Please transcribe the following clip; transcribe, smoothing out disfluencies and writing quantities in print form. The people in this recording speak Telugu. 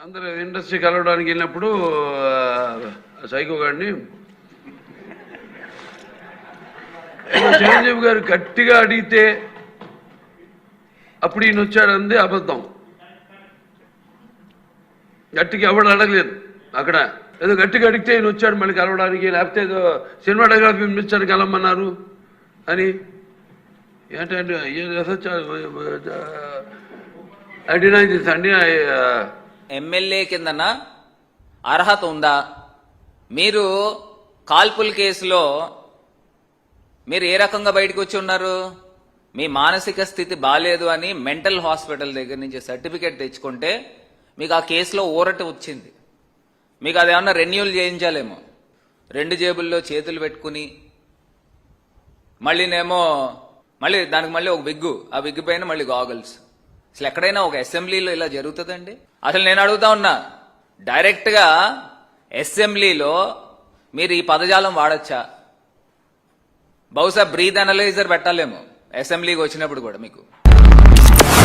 అందరూ ఇండస్ట్రీ కలవడానికి వెళ్ళినప్పుడు సైకో గారిని చిరంజీవి గారు గట్టిగా అడిగితే అప్పుడు ఈయన వచ్చాడంది అబద్ధం. గట్టిగా ఎవడు అడగలేదు అక్కడ, ఏదో గట్టిగా అడిగితే ఈయన వచ్చాడు మళ్ళీ కలవడానికి, లేకపోతే ఏదో సినిమాటోగ్రఫీ మినిస్టర్ కలవమన్నారు అని. ఏంటంటే ఎమ్మెల్యే కిందన అర్హత ఉందా? మీరు కాల్పుల కేసులో మీరు ఏ రకంగా బయటకు వచ్చి ఉన్నారు? మీ మానసిక స్థితి బాలేదు అని మెంటల్ హాస్పిటల్ దగ్గర నుంచి సర్టిఫికేట్ తెచ్చుకుంటే మీకు ఆ కేసులో ఊరట వచ్చింది. మీకు అదేమన్నా రెన్యూల్ చేయించాలేమో. 2 జేబుల్లో చేతులు పెట్టుకుని మళ్ళీ దానికి మళ్ళీ ఒక విగ్గు, ఆ విగ్గు పైన మళ్ళీ గాగల్స్. అసలు ఎక్కడైనా ఒక అసెంబ్లీలో ఇలా జరుగుతుందండి? అసలు నేను అడుగుతా ఉన్నా, డైరెక్ట్గా అసెంబ్లీలో మీరు ఈ పదజాలం వాడచ్చా? బహుశా బ్రీత్ అనలైజర్ పెట్టాలేమో అసెంబ్లీకి వచ్చినప్పుడు కూడా మీకు.